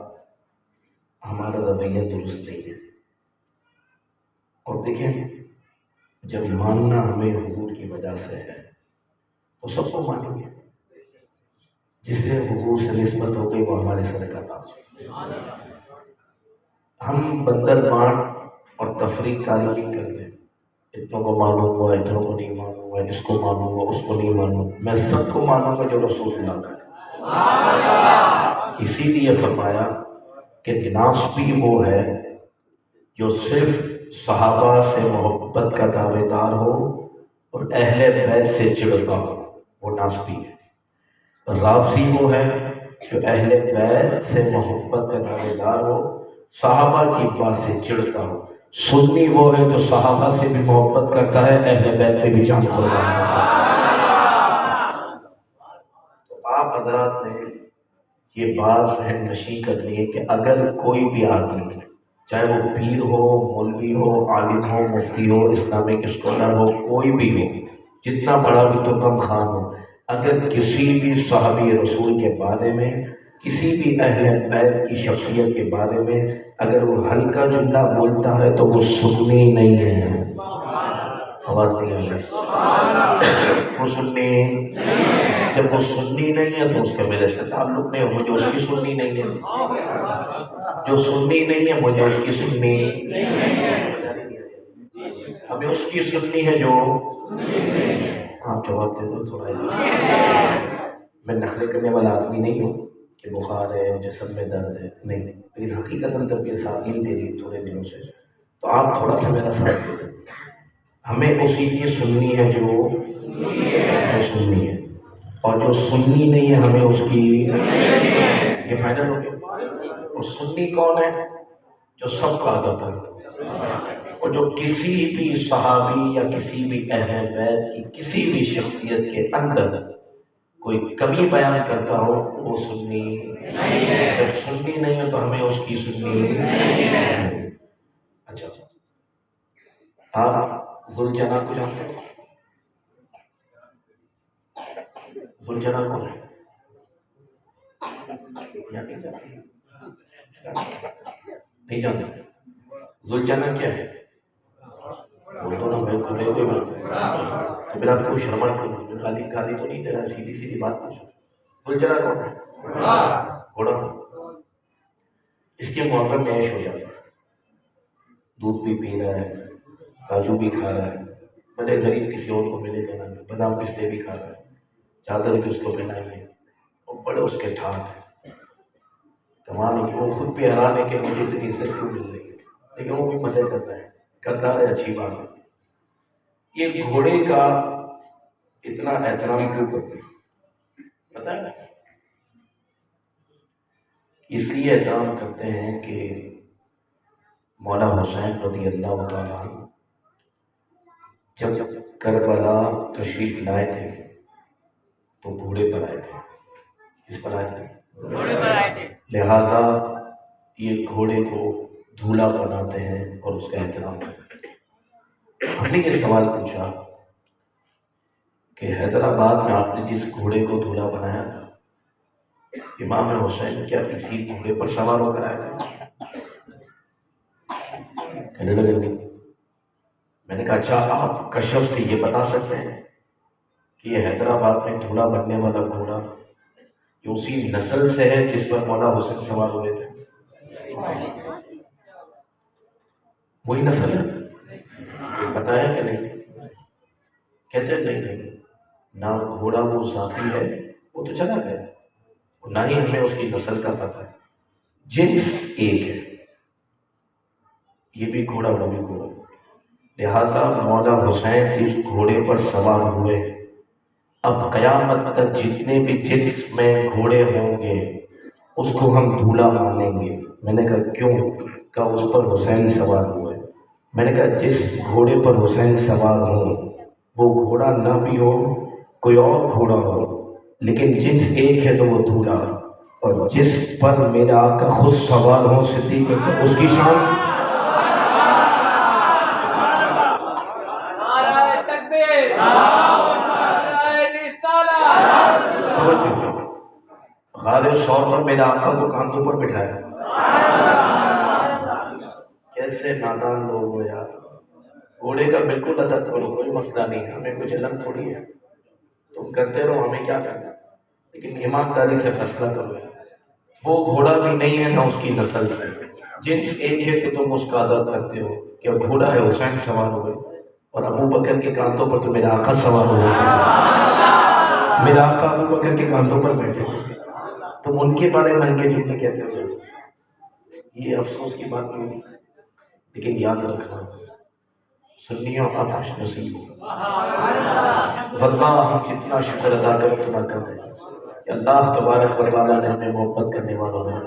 ہمارا رویہ درست نہیں ہے۔ اور دیکھیں جب ماننا ہمیں حضور کی وجہ سے ہے تو سب کو مانیں گے. جسے حضور سے نسبت ہو گئی وہ ہمارے سر کا تاج ہے. ہم بدل بانٹ اور تفریق کاری نہیں کرتے. اتنوں کو مانوں گا، اتنوں کو نہیں مانوں گا، اس کو مانوں گا، اس کو نہیں مانوں گا. میں سب کو مانوں گا جو رسول اللہ کا ہے. اسی لیے فرمایا کہ ناسبی وہ ہے جو صرف صحابہ سے محبت کا دعوے دار ہو اور اہل بیت سے چڑھتا ہو، وہ ناسبی ہے. رافضی وہ ہے جو اہل بیت سے محبت کا دعوے دار ہو، صحابہ کی بات سے چڑھتا ہو. سنی وہ ہے جو صحابہ سے بھی محبت کرتا ہے، اہل بیت پہ بھی جان قربان کرتا ہے. تو آپ حضرات نے یہ بات ذہن نشیں کرنی ہے کہ اگر کوئی بھی آدمی، چاہے وہ پیر ہو، مولوی ہو، عالم ہو، مفتی ہو، اسلامک اسکالر ہو، کوئی بھی ہو، جتنا بڑا بھی تو کم خان ہو، اگر کسی بھی صحابی رسول کے بارے میں، کسی بھی اہل بیت کی شخصیت کے بارے میں اگر وہ ہلکا جملہ بولتا ہے تو وہ سنی نہیں ہے. آواز نہیں آ رہی. وہ سنی، جب وہ سنی نہیں ہے تو اس کا میرے سے تعلق نہیں ہے. مجھے اس کی سننی نہیں ہے. جو سننی نہیں ہے مجھے اس کی سننی. ہمیں اس کی سننی ہے جو. آپ جواب دے دو تھوڑا. میں نخرے کرنے والا آدمی نہیں ہوں کہ بخار ہے، جسم میں درد ہے، نہیں. لیکن حقیقتاً طبیعت ساتھ نہیں دے رہی تھوڑے دنوں سے، تو آپ تھوڑا سا میرا ساتھ دے دیں. ہمیں اسی کی سننی ہے جو سننی ہے، اور جو سننی نہیں ہے ہمیں اس کی. یہ فائدہ ہو گیا. اور سنی کون ہے؟ جو سب کا ادب کرتا ہے، اور جو کسی بھی صحابی یا کسی بھی اہل بیت کی کسی بھی شخصیت کے اندر کوئی کمی بیان کرتا ہو وہ سنی. جب سنی نہیں ہے تو ہمیں اس کی سننی. اچھا آپ ذوالجناح کو جانتے ہیں؟ ذوالجناح کون ہے؟ نہیں جانتے. ذوالجناح کیا ہے؟ بول دو نا بھائی، کھلے ہوئے بول. تو میرا کوئی شرما گالی تو نہیں دے رہا، سیدھی سیدھی بات پوچھو. ذوالجناح کون ہے؟ گھوڑا. اس کے معاملے میں عیش ہو جاتا ہے. دودھ بھی پی رہا ہے، کاجو بھی کھا رہا ہے، بڑے غریب کسی اور کو ملے گا نا، بادام پستے بھی کھا رہا ہے، چادر بھی اس کو پہنائی ہے، اور بڑے اس کے ٹھاٹ ہیں. کمال ہے کہ وہ خود بھی حیران ہے کہ مجھے اتنی عزت کیوں مل رہی ہے، لیکن وہ بھی مزے کرتا ہے، کرتا ہے. اچھی بات ہے. یہ گھوڑے کا اتنا احترام کیوں کرتے ہیں پتہ ہے؟ اس لیے احترام کرتے ہیں کہ مولا حسین رضی اللہ تعالیٰ عنہ جب کربلا تشریف لائے تھے تو گھوڑے پر آئے تھے. کس پر آئے تھے؟ گھوڑے پر آئے تھے. لہذا یہ گھوڑے کو دھولا بناتے ہیں اور اس کا احترام کرتے ہیں. ہم نے یہ سوال پوچھا کہ حیدرآباد میں آپ نے جس گھوڑے کو دھولا بنایا تھا، امام حسین کیا کسی گھوڑے پر سوار ہو کر آئے تھے؟ کہنے لگے نہیں. میں نے کہا اچھا آپ کشف سے یہ بتا سکتے ہیں کہ یہ حیدرآباد میں دھولا بننے والا گھوڑا یہ اسی نسل سے ہے جس پر مولا حسین سوار ہوئے تھے؟ وہی نسل ہے. یہ پتا ہے کہ نہیں؟ کہتے تھے نہیں، نہ گھوڑا وہ ذاتی ہے، وہ تو چلا گیا، نہ ہی ہمیں اس کی نسل کا پتہ ہے. جنس ایک ہے، یہ بھی گھوڑا وہ بھی گھوڑا. لہذا مولا حسین جس گھوڑے پر سوار ہوئے، اب قیامت تک جتنے بھی جنس میں گھوڑے ہوں گے اس کو ہم دھولا مانیں گے. میں نے کہا کیوں؟ کہا اس پر حسین سوار ہوئے. میں نے کہا جس گھوڑے پر حسین سوار ہو وہ گھوڑا نہ بھی ہو، کوئی اور گھوڑا ہو، لیکن جنس ایک ہے تو وہ دھولا. اور جس پر میرا آقا خود سوار ہو صدیق اکبر، اس کی شان. غالب شور پر میرے آقا کو کاندھوں پر بٹھایا. کیسے نادان لوگ ہو یار. گھوڑے کا بالکل ادب کرو، کوئی مسئلہ نہیں ہے، ہمیں کچھ جلن تھوڑی ہے، تم کرتے رہو، ہمیں کیا کرنا، لیکن ایمانداری سے فیصلہ کرو۔ وہ گھوڑا بھی نہیں ہے نہ اس کی نسل سے، جنس ایک ہے کہ تم اس کا ادب کرتے ہو، کہ گھوڑا ہے حسین سوار ہوئے اور ابو بکر کے کانتوں پر تو میرے آقا سوار ہوئے تھے، میرے آقا ابو بکر کے کانتوں پر بیٹھے تھے، تم ان کے بارے میں ہنکے جھنکے کہتے ہو، یہ افسوس کی بات نہیں، لیکن یاد رکھنا سنیوں اب خوش نصیب ہو، واللہ ہم جتنا شکر ادا کریں اتنا کم ہے کہ اللہ تبارک و تعالیٰ نے ہمیں محبت کرنے والوں میں،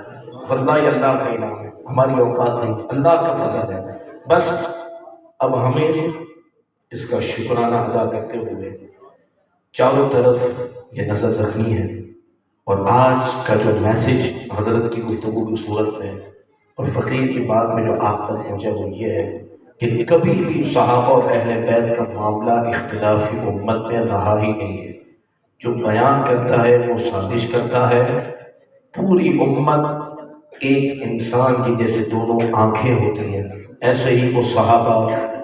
واللہ یہ اللہ کا انعام ہے، ہماری اوقات نہیں، اللہ کا فضل ہے۔ بس اب ہمیں اس کا شکرانہ ادا کرتے ہوئے چاروں طرف یہ نظر رکھنی ہے، اور آج کا جو میسج حضرت کی گفتگو کی صورت میں اور فقیر کی بات میں جو آپ تک پہنچا وہ یہ ہے کہ کبھی بھی صحابہ اور اہل بیت کا معاملہ اختلافی امت میں رہا ہی نہیں ہے، جو بیان کرتا ہے وہ سازش کرتا ہے، پوری امت ایک انسان کی جیسے دونوں آنکھیں ہوتی ہیں ایسے ہی وہ صحابہ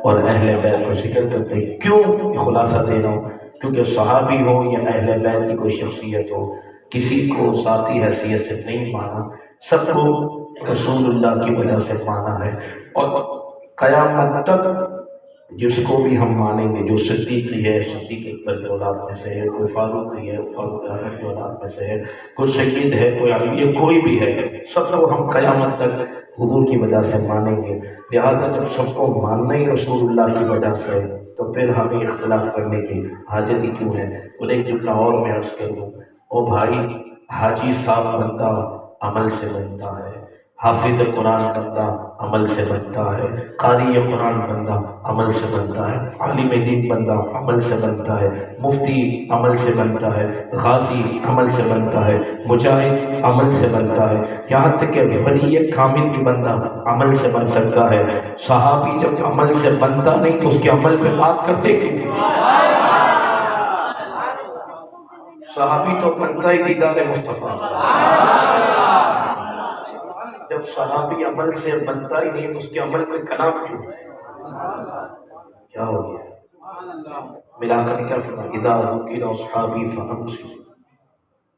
اور اہل بیت کو ذکر کرتے ہیں۔ کیوں یہ خلاصہ دے رہا ہوں؟ کیونکہ صحابی ہو یا اہل بیت کی کوئی شخصیت ہو، کسی کو ذاتی حیثیت سے نہیں مانا، سب کو رسول اللہ کی وجہ سے مانا ہے، اور قیامت تک جس کو بھی ہم مانیں گے، جو صدیقی ہے صدیق اکبر کی اولاد میں سے ہے، کوئی فاروقی ہے فاروق اعظم کی اولاد میں سے ہے، کوئی سید ہے، کوئی علی ہے، کوئی بھی ہے، سب کو ہم قیامت تک حضور کی وجہ سے مانیں گے۔ لہٰذا جب سب کو ماننا ہی رسول اللہ کی وجہ سے ہے تو پھر ہمیں اختلاف کرنے کی حاجت ہی کیوں ہے؟ اور ایک جملہ اور میں عرض کر دوں، او بھائی، حاجی صاحب بندہ عمل سے بنتا ہے، حافظ قرآن بندہ عمل سے بنتا ہے، قاری قرآن بندہ عمل سے بنتا ہے، عالم دین بندہ عمل سے بنتا ہے، مفتی عمل سے بنتا ہے، غازی عمل سے بنتا ہے، مجاہد عمل سے بنتا ہے، یہاں تک کہ ولی کامل بھی بندہ عمل سے بن سکتا ہے۔ صحابی جب عمل سے بنتا نہیں تو اس کے عمل پہ بات کرتے کیوں؟ صحابی تو بنتا ہی دیدار مصطفیٰ سے، جب صحابی عمل سے بنتا ہی نہیں تو اس کے عمل پہ کلام کیوں؟ کیا ہو گیا؟ میرا آقا نے کیا فرمایا؟ اذا ذکر اصحابی فامسکوا،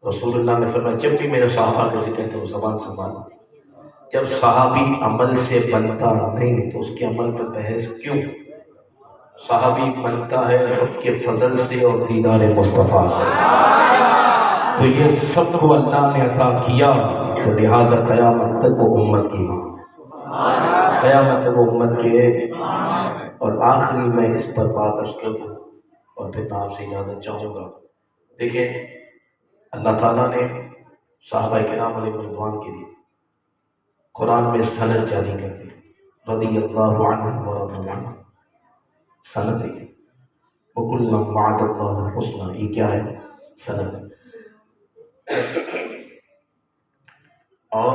رسول اللہ نے فرمایا جب بھی میرے صحابہ کا ذکر کرو زبان سنبھالو۔ جب صحابی عمل سے بنتا نہیں تو اس کے عمل پہ بحث کیوں؟ صحابی بنتا ہے رب کے فضل سے اور دیدار مصطفیٰ سے، تو یہ سب کو اللہ نے عطا کیا، تو لہٰذا قیامت تک وہ امت کی ماں، قیامت تک وہ امت کے۔ اور آخری میں اس پر بات عرض کر دوں اور پھر میں آپ سے اجازت چاہوں گا۔ دیکھیں اللہ تعالیٰ نے صحابہ کرام علیہ رضوان کے لیے قرآن میں سند جاری کر دی، رضی اللہ عنہ ورضوا عنہ، سند ہے، وَكُلًّا وَعَدَ اللَّهُ الْحُسْنَى، یہ کیا ہے؟ سند ہے۔ اور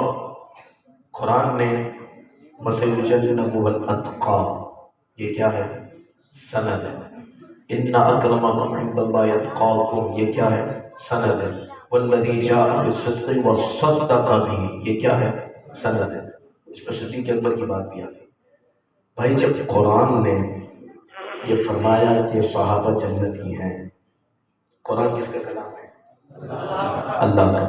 قرآن نے وَسَيُجَنَّبُهَا الْأَتْقَى، یہ کیا ہے؟ سند ہے۔ إِنَّ أَكْرَمَكُمْ عِندَ اللَّهِ أَتْقَاكُمْ، یہ کیا ہے؟ سند ہے۔ وَالَّذِي جَاءَ بِالصِّدْقِ وَصَّدَّقَ بِهِ، یہ کیا ہے؟ سند ہے۔ اس پر صدیق اکبر کی بات بھی آ گئی۔ بھائی جب قرآن نے یہ فرمایا کہ صحابہ جنتی ہیں، قرآن کس کا کلام ہے؟ اللہ کا۔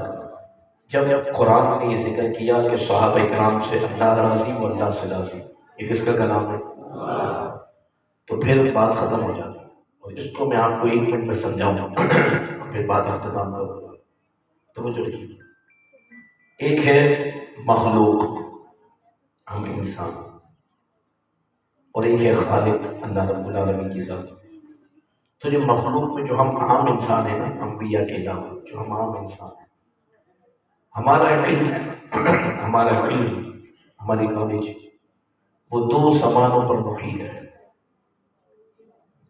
جب قرآن نے یہ ذکر کیا کہ صحابہ کرام سے اللہ راضی و اللہ سے راضی، یہ کس کا کلام ہے؟ تو پھر بات ختم ہو جاتی ہے، اور اس کو میں آپ کو 1 منٹ میں سمجھاؤں گا اور پھر بات اختتام کروں گا۔ توجہ رکھیے، ایک ہے مخلوق، ہم انسان، اور ایک ہے خالق اللہ رب العالمین کی ذات۔ تو جو مخلوق میں جو ہم عام انسان ہیں نا، انبیاء کے علاوہ جو ہم عام انسان ہیں، ہمارا علم ہماری نالج وہ 2 زمانوں پر محیط ہے،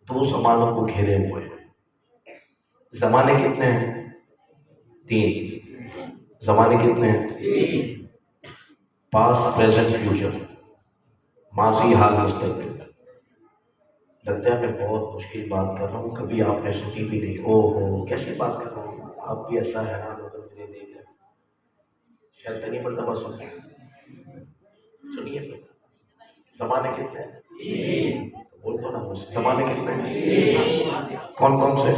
2 زمانوں کو گھیرے ہوئے ہیں۔ زمانے کتنے ہیں؟ 3 زمانے کتنے ہیں؟ پاسٹ، پریزنٹ، فیوچر، ماضی، حال، مستقبل۔ لگتا ہے میں بہت مشکل بات کر رہا ہوں، کبھی آپ نے سوچی بھی نہیں، او ہو کیسی بات کر رہا ہوں، آپ بھی ایسا حیران ہو کر مجھے دیکھ رہے ہیں۔ شاید پہلی مرتبہ سنیے، زمانے کتنے ہیں؟ بول دو نا مجھے، زمانے کتنے ہیں؟ کون کون سے؟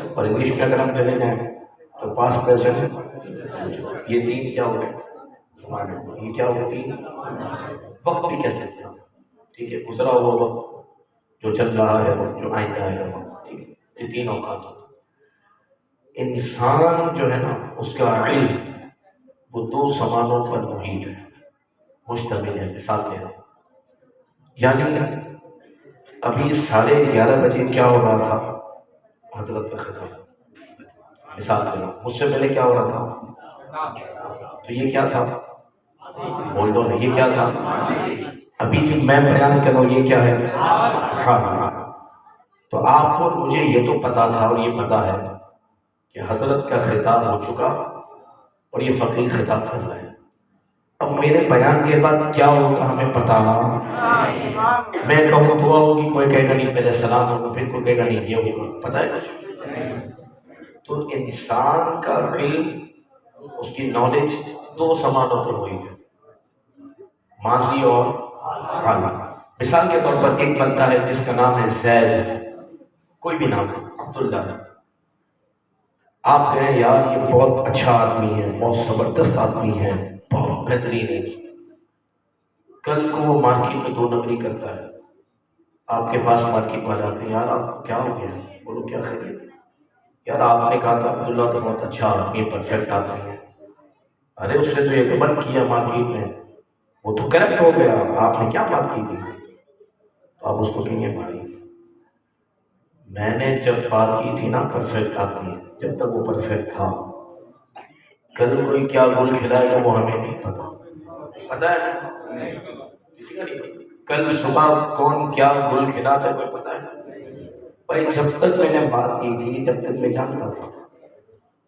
اور انگلش میں اگر ہم چلے جائیں تو پاسٹ پریزنٹ، یہ تین کیا ہو گئے زمانے، یہ کیا ہو تین؟ وقت بھی کیسے تھا، ٹھیک ہے، گزرا ہوا وقت، جو چل رہا ہے اور جو آئندہ ہے وقت، ٹھیک ہے، یہ تین اوقات ہوتے ہیں۔ انسان جو ہے نا اس کا علم وہ دو زمانوں پر محیط ہے، مشتمل ہے۔ مثال دے رہا ہوں، یعنی ابھی 11:30 بجے کیا ہو رہا تھا؟ حضرت کا خطاب، مثال دے رہا ہوں، مجھ سے پہلے کیا ہو رہا تھا؟ تو یہ کیا تھا؟ بول دو نا، یہ کیا تھا؟ ابھی میں بیان کر رہا ہوں، یہ کیا ہے؟ ہاں۔ تو آپ کو مجھے یہ تو پتا تھا اور یہ پتا ہے کہ حضرت کا خطاب ہو چکا اور یہ فقیر خطاب کر رہا ہے۔ اب میرے بیان کے بعد کیا ہوگا ہمیں پتا نہ، میں کہوں دعا ہوگی، کوئی کہے گا نہیں پہلے سلام ہوگا، پھر کوئی کہے گا نہیں یہ ہوگا، پتہ ہے کچھ؟ تو انسان کا علم، اس کی نالج دو زمانوں پر ہوئی تھی، ماضی اور حال۔ مثال کے طور پر ایک بندہ ہے جس کا نام ہے زید، کوئی بھی نام ہے، عبداللہ ہے، آپ کہیں یار یہ بہت اچھا آدمی ہے، بہت زبردست آدمی ہے، بہت بہترین ہے، کل کو وہ مارکیٹ میں 2 نمبری کرتا ہے، آپ کے پاس مارکیٹ میں جاتے ہیں، یار آپ کو کیا ہو گیا؟ بولو کیا خیریت ہے؟ یار آپ نے کہا تھا عبداللہ تو بہت اچھا آدمی ہے، پرفیکٹ آدمی ہے، ارے اس نے تو یہ بند کیا مارکیٹ میں، وہ تو کرپٹ ہو گیا، آپ نے کیا بات کی تھی؟ تو آپ اس کو کہیں گے بھائی میں نے جب بات کی تھی نا پرفیکٹ آدمی، جب تک وہ پرفیکٹ تھا، کل کوئی کیا گل کھلائے گا وہ ہمیں نہیں پتا، پتا ہے کسی کا نہیں پتا، کل صبح کون کیا گل کھلاتا ہے کوئی پتا ہے بھائی؟ جب تک میں نے بات کی تھی، جب تک میں جانتا تھا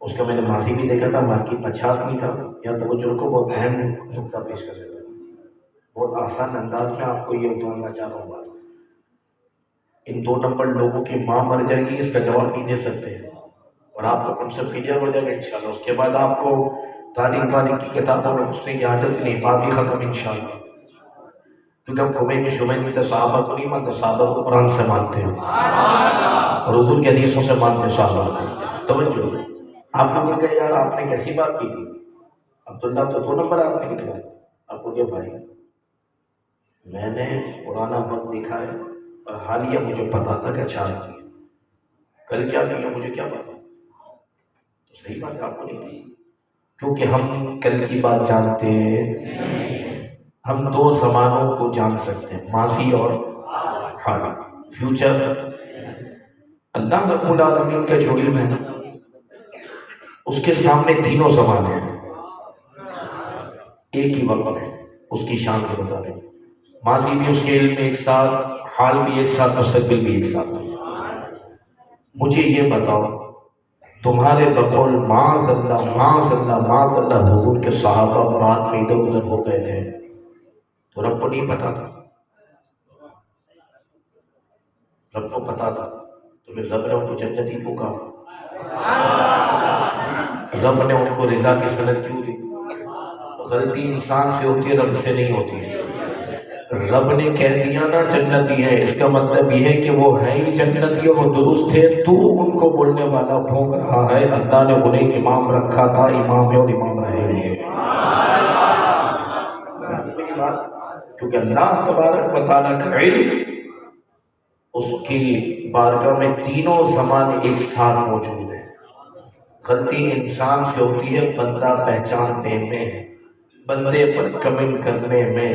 اس کا، میں نے ماضی بھی دیکھا تھا، مارکیٹ میں اچھا آدمی تھا، یا توجہ کو بہت اہم نقطہ پیش کر دیتا ہوں، بہت آسان انداز میں آپ کو یہ اتارنا چاہتا ہوں بات۔ ان 2 نمبر لوگوں کی ماں مر جائے گی، اس کا جواب نہیں دے سکتے ہیں، اور آپ کو ہم سے کلیئر ہو جائے گا انشاءاللہ۔ اس کے بعد آپ کو تاریخ واریخ کی کتابوں میں گھسنے کی عادت نہیں، بات ہی ختم انشاءاللہ، کیونکہ ہم خمینی شمینی سے صحابہ کو نہیں مانتے، صحابہ کو قرآن سے مانتے ہیں اور حضور کی حدیثوں سے مانتے ہیں صحابہ کو۔ توجہ، آپ کو کہا یار آپ نے کیسی بات کی تھی؟ عبداللہ تو 2 نمبر آدمی نکلا ہے، آپ کو کیا بھائی میں نے پرانا وقت دیکھا ہے اور حالیہ مجھے پتا تھا کہ اچھا آدمی ہے، کل کیا کیا مجھے کیا پتا؟ تو صحیح بات ہے، آپ کو نہیں پتا، کیونکہ ہم کل کی بات جانتے ہیں، ہم 2 زمانوں کو جان سکتے ہیں، ماضی اور حال، فیوچر۔ اللہ رب العالمین کا جو علم ہے نا، اس کے سامنے تینوں زمانے ہیں، ایک ہی وقت ہے، اس کی شان کے مطابق، ماضی بھی اس کے علم میں ایک ساتھ، حال بھی ایک ساتھ، مستقبل بھی ایک ساتھ۔ مجھے یہ بتاؤ، تمہارے بقول معاذ اللہ معاذ اللہ معاذ اللہ حضور کے صحابہ بعد میں ادھر ادھر ہو گئے تھے، تو رب کو نہیں پتا تھا؟ رب کو پتا تھا، تو پھر رب نے ان کو جنتی پکارا، رب نے ان کو رضا کی سند کیوں دی؟ غلطی انسان سے ہوتی ہے، رب سے نہیں ہوتی۔ رب نے کہہ دیا نا جنتی ہے، اس کا مطلب یہ ہے کہ وہ ہے ہی جنتی اور وہ درست ہے، تو ان کو بولنے والا بھونک رہا ہے، اللہ نے انہیں امام رکھا تھا، امام ہے اور امام رہیں گے، کیونکہ اللہ تبارک و تعالیٰ کا علم، اس کی بارگاہ میں تینوں زمانے ایک ساتھ موجود ہیں۔ غلطی انسان سے ہوتی ہے بندہ پہچاننے میں، بندے پر کمنٹ کرنے میں،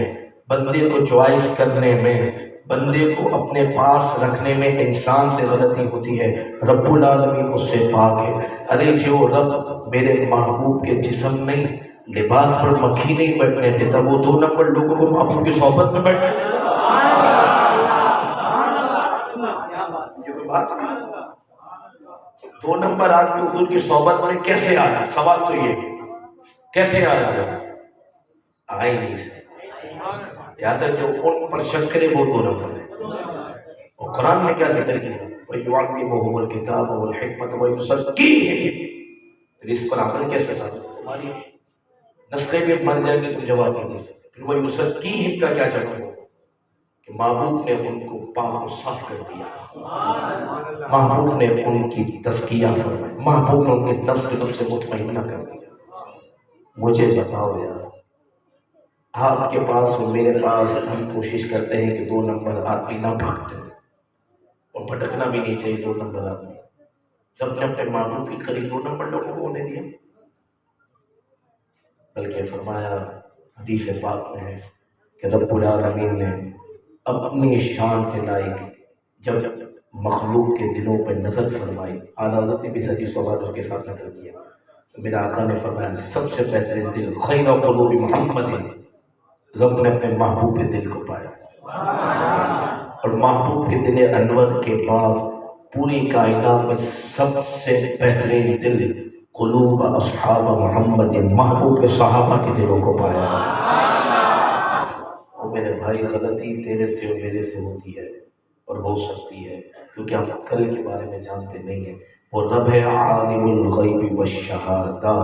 بندے کو چوائس کرنے میں، بندے کو اپنے پاس رکھنے میں انسان سے غلطی ہوتی ہے، رب العالمین اس سے پاک ہے۔ ارے جو رب میرے محبوب کے جسم نہیں، لباس پر مکھی نہیں بیٹھنے دیتا، وہ 2 نمبر لوگوں کو محبوب کی صحبت میں بیٹھنے دیتا۔ بات 2 نمبر آدمی حضور کی صحبت میں کیسے آیا؟ سوال تو یہ ہے کیسے آیا؟ آئے نہیں سے، لہٰذا جو ان پر شک کرے وہ 2 نمبر ہے۔ اور قرآن میں کیا ذکر کیا؟ وَيُعَلِّمُهُمُ الْكِتَابَ وَالْحِكْمَةَ وَيُزَكِّيهِمْ۔ پھر اس پر عمل کیسے ساتھ تمہاری نسلیں بھی مر جائیں گے، تم جواب نہیں دے سکتے۔ پھر وَيُزَكِّيهِمْ کا کیا جواب؟ کہ محبوب نے ان کو پاک و صاف کر دیا، محبوب نے ان کی تزکیہ فرمائی، محبوب نے ان کے نفس کی طرف سے مطمئنہ کر دیا۔ مجھے بتاؤ یار، آپ کے پاس اور میرے پاس ہم کوشش کرتے ہیں کہ 2 نمبر آدمی نہ بھٹکے، اور بھٹکنا بھی نہیں چاہیے 2 نمبر آدمی۔ جب نے اپنے محبوب کے قریب 2 نمبر لوگوں کو ہونے دیا، بلکہ فرمایا حدیث پاک میں ہے کہ رب العالمین نے اپنی شان کے لائق جب مخلوق کے دلوں پہ نظر فرمائی، اعلیٰ حضرت نے بھی حدیث کو بعد اس کے ساتھ نظر کیا، تو میرا آقا نے فرمایا سب سے بہترین دل خیر قلوب محمد، رب نے اپنے محبوب کے دل کو پایا، اور محبوب کے دل انور کے بعد پوری کائنات میں سب سے بہترین دل قلوب اصحاب محمد، محبوب کے صحابہ کے دلوں کو پایا۔ اور میرے بھائی غلطی تیرے سے اور میرے سے ہوتی ہے اور ہو سکتی ہے، کیونکہ ہم کل کے بارے میں جانتے نہیں ہیں۔ وہ رب ہے عالم الغیب والشہادہ،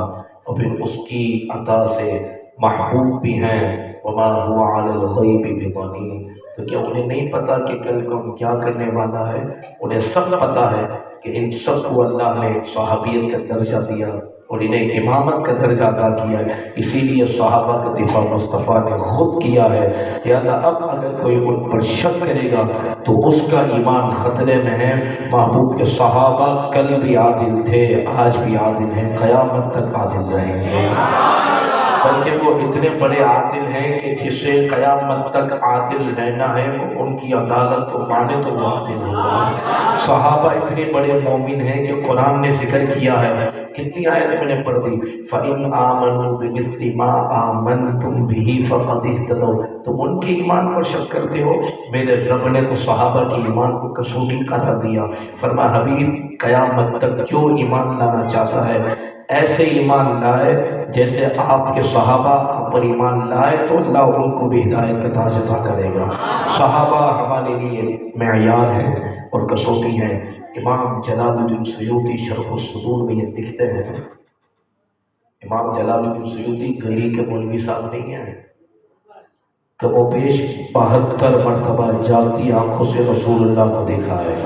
اور پھر اس کی عطا سے محبوب بھی ہیں، وما هو علی الغیب بضنین، تو کیا انہیں نہیں پتا کہ کل کون کیا کرنے والا ہے؟ انہیں سب پتا ہے کہ ان سب کو اللہ نے صحابیت کا درجہ دیا اور انہیں امامت کا درجہ عطا کیا ہے، اسی لیے صحابہ کا دفاع مصطفیٰ نے خود کیا ہے۔ لہٰذا اب اگر کوئی ان پر شک کرے گا تو اس کا ایمان خطرے میں ہے۔ محبوب کے صحابہ کل بھی عادل تھے، آج بھی عادل ہیں، قیامت تک عادل رہیں گے، بلکہ وہ اتنے بڑے عادل ہیں کہ جسے قیامت تک عادل رہنا ہے وہ ان کی عدالت کو مانے تو وہ عادل ہوگا۔ صحابہ اتنے بڑے مومن ہیں کہ قرآن نے ذکر کیا ہے، کتنی آیتیں میں نے پڑھ دی، فَإِنْ آمَنُوا بِمِثْلِ مَا آمَنْتُمْ بِهِ فَقَدِ اهْتَدَوْا، تم ان کے ایمان پر شک کرتے ہو، میرے رب نے تو صحابہ کے ایمان کو کسوٹی قرار دیا، فرمایا حبیب قیامت تک جو ایمان لانا چاہتا ہے ایسے ایمان لائے جیسے آپ کے صحابہ آپ پر ایمان لائے، تو اللہ ان کو بھی ہدایت کا تاج عطا کرے گا۔ صحابہ ہمارے لیے معیار ہیں اور کسوٹی ہیں۔ امام جلال الدین سیوطی شرح الصدور میں یہ لکھتے ہیں، امام جلال الدین سیوطی گلی کے مولوی صاحب نہیں ہیں، کہ وہ بیش 72 مرتبہ جاگتی آنکھوں سے رسول اللہ کو دیکھا ہے،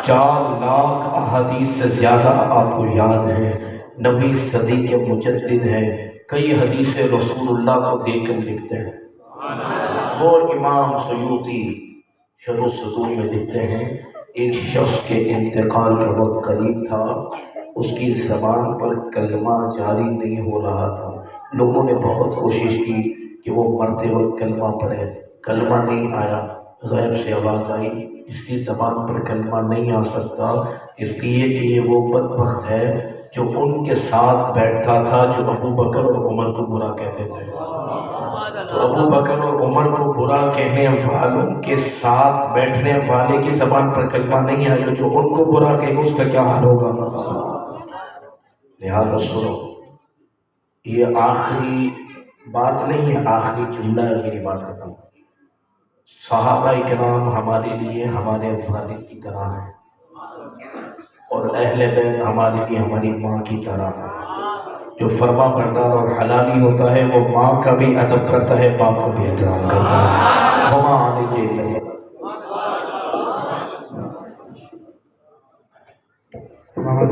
4 لاکھ احادیث سے زیادہ آپ کو یاد ہے، 9ویں صدی کے مجدد ہیں، کئی حدیث رسول اللہ کو دیکھ کر لکھتے ہیں۔ وہ امام سیوطی شرح الصدور میں لکھتے ہیں، ایک شخص کے انتقال کا وقت قریب تھا، اس کی زبان پر کلمہ جاری نہیں ہو رہا تھا، لوگوں نے بہت کوشش کی کہ وہ مرتے وقت کلمہ پڑھے، کلمہ نہیں آیا، غیب سے آواز آئی اس کی زبان پر کلمہ نہیں آ سکتا، اس لیے کہ یہ وہ بدبخت ہے جو ان کے ساتھ بیٹھتا تھا جو ابو بکر اور عمر کو برا کہتے تھے، تو ابو بکر اور عمر کو برا کہنے والوں کے ساتھ بیٹھنے والے کی زبان پر کلمہ نہیں آئے، جو ان کو برا کہے گا اس کا کیا حال ہوگا؟ لہذا سنو، یہ آخری بات نہیں ہے، آخری جملہ ہے میری بات ختم۔ صحابہ اکرام ہمارے لیے ہمارے والد کی طرح ہیں، اور اہل بیت ہمارے لیے ہماری ماں کی طرح ہے۔ جو فرما بردار اور حلالی ہوتا ہے وہ ماں کا بھی ادب کرتا ہے، باپ کا بھی احترام کرتا ہے۔ وما علیہ